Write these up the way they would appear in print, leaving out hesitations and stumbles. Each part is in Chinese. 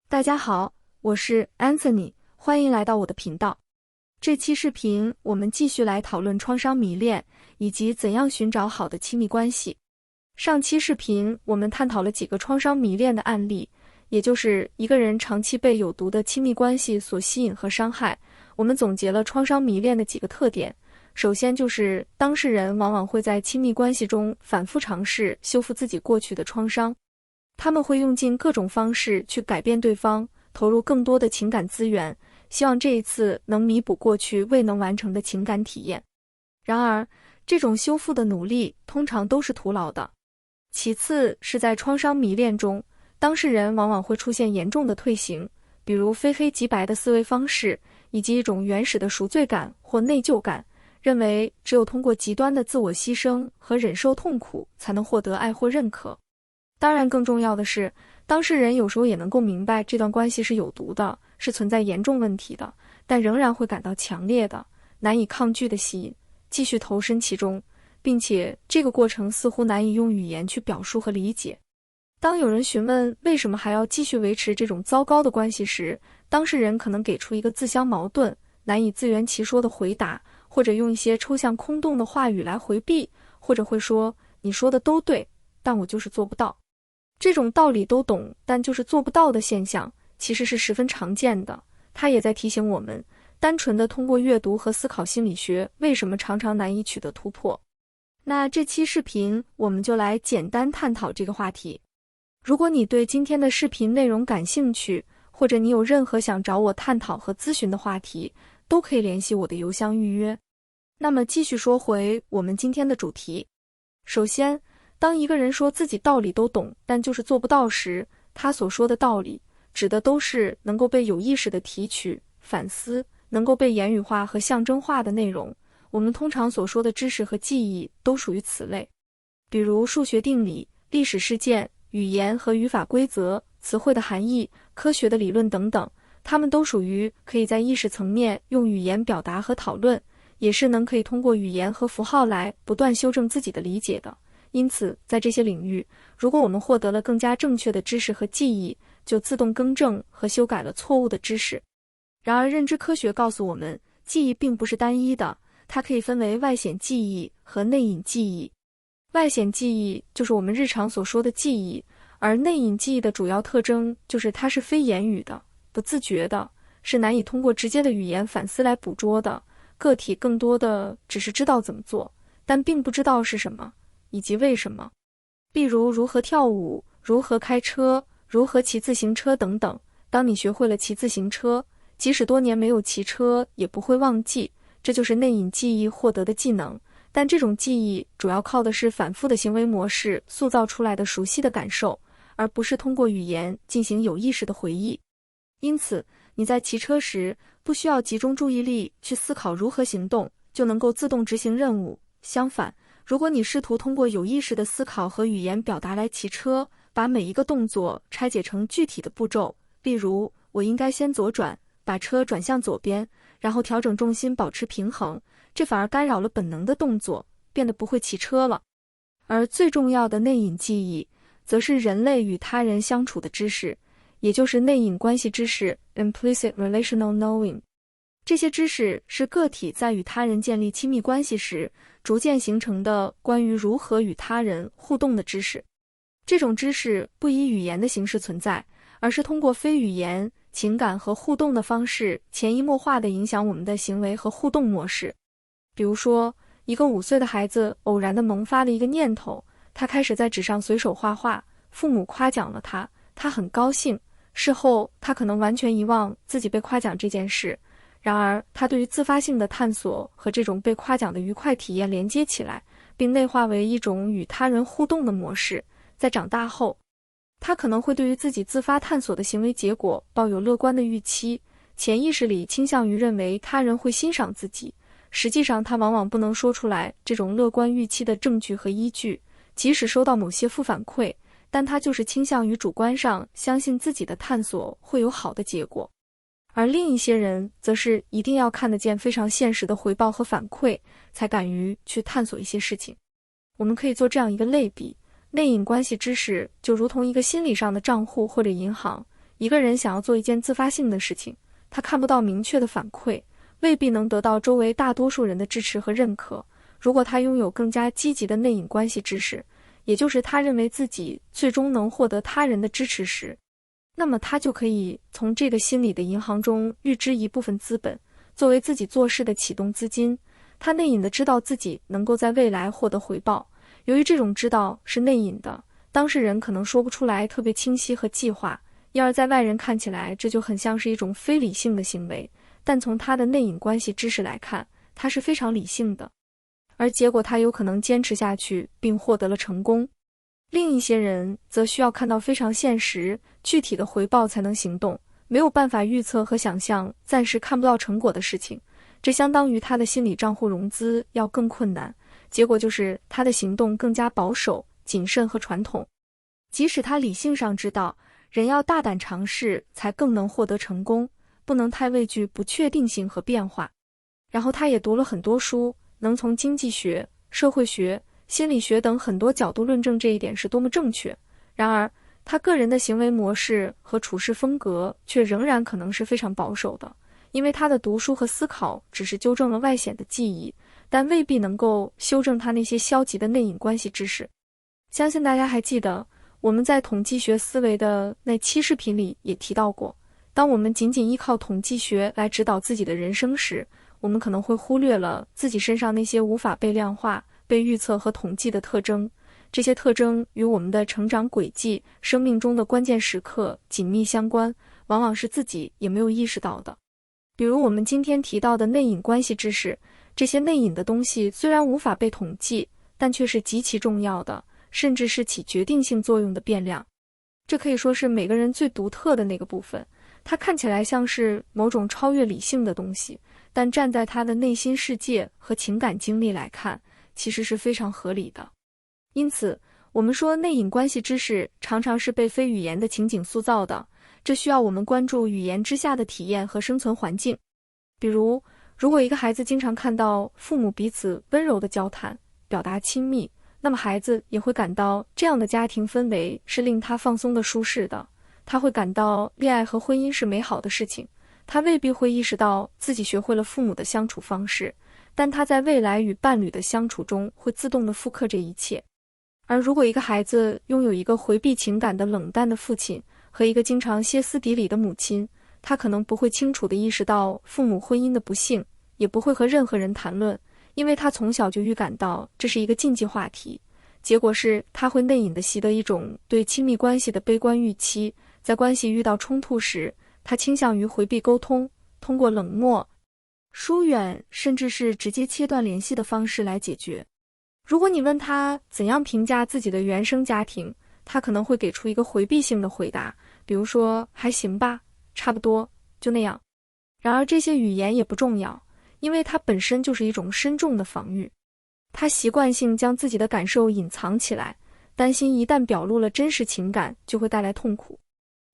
大家好，我是 Anthony， 欢迎来到我的频道。这期视频我们继续来讨论创伤迷恋以及怎样寻找好的亲密关系。上期视频我们探讨了几个创伤迷恋的案例，也就是一个人长期被有毒的亲密关系所吸引和伤害。我们总结了创伤迷恋的几个特点。首先就是当事人往往会在亲密关系中反复尝试修复自己过去的创伤。他们会用尽各种方式去改变对方，投入更多的情感资源，希望这一次能弥补过去未能完成的情感体验。然而，这种修复的努力通常都是徒劳的。其次是在创伤迷恋中，当事人往往会出现严重的退行，比如非黑即白的思维方式，以及一种原始的赎罪感或内疚感，认为只有通过极端的自我牺牲和忍受痛苦，才能获得爱或认可。当然，更重要的是，当事人有时候也能够明白这段关系是有毒的，是存在严重问题的，但仍然会感到强烈的、难以抗拒的吸引，继续投身其中，并且这个过程似乎难以用语言去表述和理解。当有人询问为什么还要继续维持这种糟糕的关系时，当事人可能给出一个自相矛盾、难以自圆其说的回答，或者用一些抽象空洞的话语来回避，或者会说你说的都对，但我就是做不到。这种道理都懂，但就是做不到的现象，其实是十分常见的。它也在提醒我们，单纯的通过阅读和思考心理学，为什么常常难以取得突破。那这期视频我们就来简单探讨这个话题。如果你对今天的视频内容感兴趣，或者你有任何想找我探讨和咨询的话题，都可以联系我的邮箱预约。那么继续说回我们今天的主题。首先，当一个人说自己道理都懂，但就是做不到时，他所说的道理指的都是能够被有意识的提取、反思，能够被言语化和象征化的内容。我们通常所说的知识和记忆都属于此类，比如数学定理、历史事件、语言和语法规则、词汇的含义、科学的理论等等，它们都属于可以在意识层面用语言表达和讨论，也是可以通过语言和符号来不断修正自己的理解的。因此，在这些领域，如果我们获得了更加正确的知识和记忆，就自动更正和修改了错误的知识。然而，认知科学告诉我们，记忆并不是单一的，它可以分为外显记忆和内隐记忆。外显记忆就是我们日常所说的记忆，而内隐记忆的主要特征就是它是非言语的、不自觉的，是难以通过直接的语言反思来捕捉的。个体更多的只是知道怎么做，但并不知道是什么以及为什么。例如如何跳舞、如何开车、如何骑自行车等等。当你学会了骑自行车，即使多年没有骑车也不会忘记，这就是内隐记忆获得的技能。但这种记忆主要靠的是反复的行为模式塑造出来的熟悉的感受，而不是通过语言进行有意识的回忆。因此，你在骑车时不需要集中注意力去思考如何行动，就能够自动执行任务。相反，如果你试图通过有意识的思考和语言表达来骑车，把每一个动作拆解成具体的步骤，例如我应该先左转，把车转向左边，然后调整重心保持平衡，这反而干扰了本能的动作，变得不会骑车了。而最重要的内隐记忆，则是人类与他人相处的知识，也就是内隐关系知识 （implicit relational knowing）。这些知识是个体在与他人建立亲密关系时逐渐形成的关于如何与他人互动的知识。这种知识不以语言的形式存在，而是通过非语言、情感和互动的方式潜移默化地影响我们的行为和互动模式。比如说，一个5岁的孩子偶然地萌发了一个念头，他开始在纸上随手画画，父母夸奖了他，他很高兴。事后，他可能完全遗忘自己被夸奖这件事。然而，他对于自发性的探索和这种被夸奖的愉快体验连接起来，并内化为一种与他人互动的模式。在长大后，他可能会对于自己自发探索的行为结果抱有乐观的预期，潜意识里倾向于认为他人会欣赏自己。实际上，他往往不能说出来这种乐观预期的证据和依据，即使收到某些负反馈，但他就是倾向于主观上相信自己的探索会有好的结果。而另一些人则是一定要看得见非常现实的回报和反馈，才敢于去探索一些事情。我们可以做这样一个类比，内隐关系知识就如同一个心理上的账户或者银行，一个人想要做一件自发性的事情，他看不到明确的反馈，未必能得到周围大多数人的支持和认可。如果他拥有更加积极的内隐关系知识，也就是他认为自己最终能获得他人的支持时，那么他就可以从这个心理的银行中预支一部分资本，作为自己做事的启动资金。他内隐地知道自己能够在未来获得回报。由于这种知道是内隐的，当事人可能说不出来特别清晰和计划，因而在外人看起来这就很像是一种非理性的行为，但从他的内隐关系知识来看，他是非常理性的，而结果他有可能坚持下去并获得了成功。另一些人则需要看到非常现实、具体的回报才能行动，没有办法预测和想象暂时看不到成果的事情，这相当于他的心理账户融资要更困难，结果就是他的行动更加保守、谨慎和传统。即使他理性上知道人要大胆尝试才更能获得成功，不能太畏惧不确定性和变化。然后他也读了很多书，能从经济学、社会学、心理学等很多角度论证这一点是多么正确。然而他个人的行为模式和处事风格却仍然可能是非常保守的，因为他的读书和思考只是纠正了外显的记忆，但未必能够修正他那些消极的内隐关系知识。相信大家还记得我们在统计学思维的那期视频里也提到过，当我们仅仅依靠统计学来指导自己的人生时，我们可能会忽略了自己身上那些无法被量化、被预测和统计的特征。这些特征与我们的成长轨迹、生命中的关键时刻紧密相关，往往是自己也没有意识到的。比如我们今天提到的内隐关系知识，这些内隐的东西虽然无法被统计，但却是极其重要的，甚至是起决定性作用的变量。这可以说是每个人最独特的那个部分，它看起来像是某种超越理性的东西，但站在他的内心世界和情感经历来看，其实是非常合理的。因此，我们说内隐关系知识常常是被非语言的情景塑造的，这需要我们关注语言之下的体验和生存环境。比如，如果一个孩子经常看到父母彼此温柔的交谈，表达亲密，那么孩子也会感到这样的家庭氛围是令他放松的、舒适的。他会感到恋爱和婚姻是美好的事情，他未必会意识到自己学会了父母的相处方式，但他在未来与伴侣的相处中会自动地复刻这一切。而如果一个孩子拥有一个回避情感的冷淡的父亲和一个经常歇斯底里的母亲，他可能不会清楚地意识到父母婚姻的不幸，也不会和任何人谈论，因为他从小就预感到这是一个禁忌话题。结果是他会内隐地习得一种对亲密关系的悲观预期，在关系遇到冲突时，他倾向于回避沟通，通过冷漠、疏远，甚至是直接切断联系的方式来解决。如果你问他怎样评价自己的原生家庭，他可能会给出一个回避性的回答，比如说还行吧，差不多，就那样。然而这些语言也不重要，因为它本身就是一种深重的防御。他习惯性将自己的感受隐藏起来，担心一旦表露了真实情感就会带来痛苦。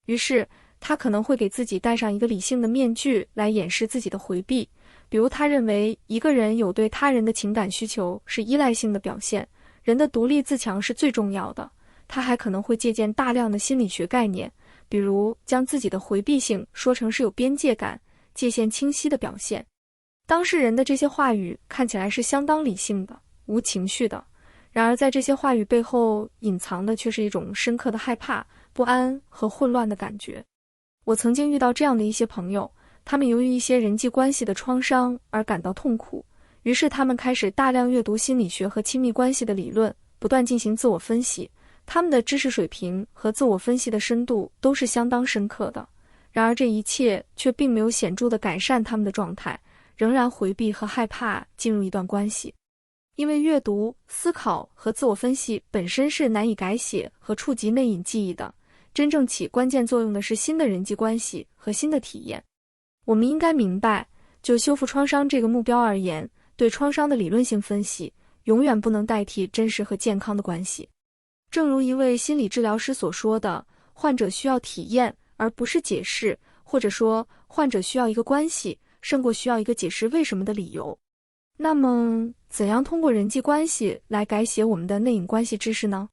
于是他可能会给自己戴上一个理性的面具来掩饰自己的回避，比如他认为一个人有对他人的情感需求是依赖性的表现，人的独立自强是最重要的。他还可能会借鉴大量的心理学概念，比如将自己的回避性说成是有边界感、界限清晰的表现。当事人的这些话语看起来是相当理性的、无情绪的，然而在这些话语背后隐藏的却是一种深刻的害怕、不安和混乱的感觉。我曾经遇到这样的一些朋友，他们由于一些人际关系的创伤而感到痛苦，于是他们开始大量阅读心理学和亲密关系的理论，不断进行自我分析。他们的知识水平和自我分析的深度都是相当深刻的，然而这一切却并没有显著地改善他们的状态，仍然回避和害怕进入一段关系。因为阅读、思考和自我分析本身是难以改写和触及内隐记忆的，真正起关键作用的是新的人际关系和新的体验。我们应该明白，就修复创伤这个目标而言，对创伤的理论性分析永远不能代替真实和健康的关系。正如一位心理治疗师所说的，患者需要体验而不是解释，或者说患者需要一个关系胜过需要一个解释为什么的理由。那么怎样通过人际关系来改写我们的内隐关系知识呢？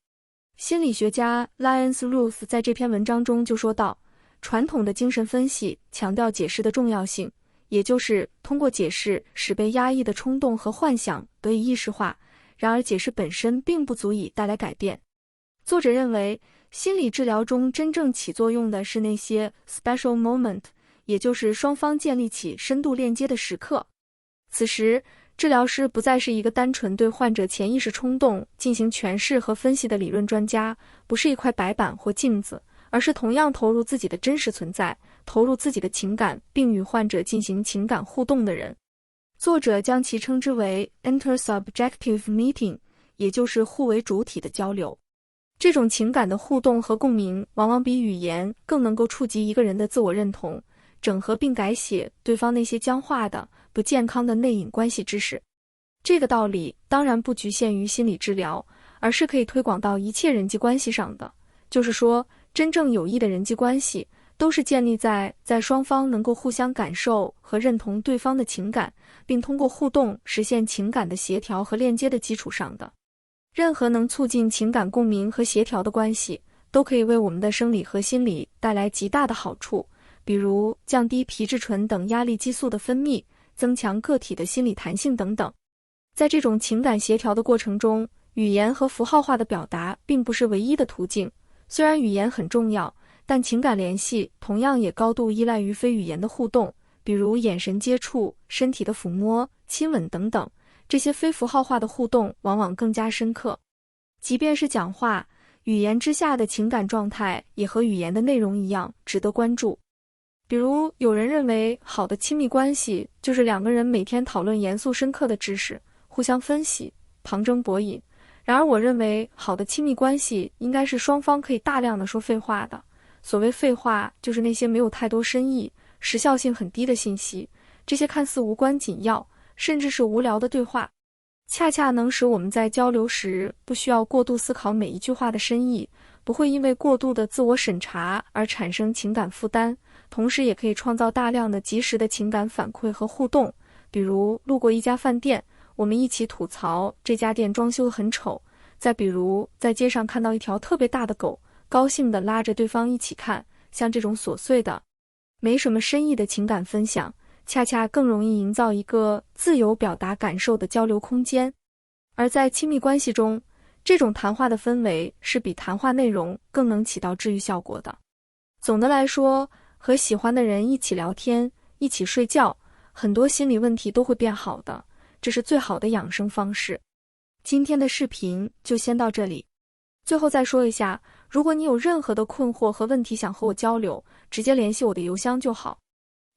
心理学家 Lyons Ruth 在这篇文章中就说道，传统的精神分析强调解释的重要性，也就是通过解释使被压抑的冲动和幻想得以意识化，然而解释本身并不足以带来改变。作者认为，心理治疗中真正起作用的是那些 special moment， 也就是双方建立起深度链接的时刻。此时，治疗师不再是一个单纯对患者潜意识冲动进行诠释和分析的理论专家，不是一块白板或镜子，而是同样投入自己的真实存在，投入自己的情感，并与患者进行情感互动的人。作者将其称之为 intersubjective meeting， 也就是互为主体的交流。这种情感的互动和共鸣往往比语言更能够触及一个人的自我认同，整合并改写对方那些僵化的、不健康的内隐关系知识。这个道理当然不局限于心理治疗，而是可以推广到一切人际关系上的。就是说，真正有益的人际关系都是建立在双方能够互相感受和认同对方的情感，并通过互动实现情感的协调和链接的基础上的。任何能促进情感共鸣和协调的关系，都可以为我们的生理和心理带来极大的好处，比如降低皮质醇等压力激素的分泌，增强个体的心理弹性等等。在这种情感协调的过程中，语言和符号化的表达并不是唯一的途径。虽然语言很重要，但情感联系同样也高度依赖于非语言的互动，比如眼神接触、身体的抚摸、亲吻等等。这些非符号化的互动往往更加深刻。即便是讲话，语言之下的情感状态也和语言的内容一样值得关注。比如，有人认为好的亲密关系就是两个人每天讨论严肃深刻的知识，互相分析，旁征博引。然而我认为好的亲密关系应该是双方可以大量的说废话的。所谓废话，就是那些没有太多深意、时效性很低的信息，这些看似无关紧要甚至是无聊的对话，恰恰能使我们在交流时不需要过度思考每一句话的深意，不会因为过度的自我审查而产生情感负担，同时也可以创造大量的及时的情感反馈和互动。比如路过一家饭店，我们一起吐槽这家店装修很丑，再比如在街上看到一条特别大的狗，高兴地拉着对方一起看。像这种琐碎的没什么深意的情感分享，恰恰更容易营造一个自由表达感受的交流空间。而在亲密关系中，这种谈话的氛围是比谈话内容更能起到治愈效果的。总的来说，和喜欢的人一起聊天，一起睡觉，很多心理问题都会变好的，这是最好的养生方式。今天的视频就先到这里。最后再说一下，如果你有任何的困惑和问题想和我交流，直接联系我的邮箱就好。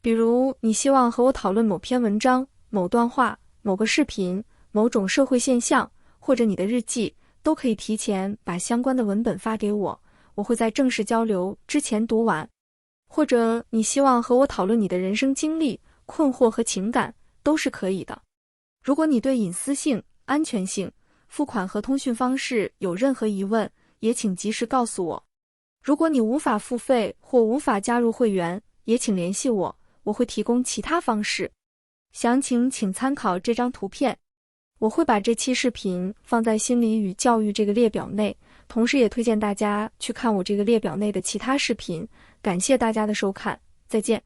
比如你希望和我讨论某篇文章、某段话、某个视频、某种社会现象，或者你的日记，都可以提前把相关的文本发给我，我会在正式交流之前读完。或者你希望和我讨论你的人生经历、困惑和情感，都是可以的。如果你对隐私性、安全性、付款和通讯方式有任何疑问，也请及时告诉我。如果你无法付费或无法加入会员，也请联系我，我会提供其他方式。详情请参考这张图片。我会把这期视频放在心理与教育这个列表内，同时也推荐大家去看我这个列表内的其他视频。感谢大家的收看，再见。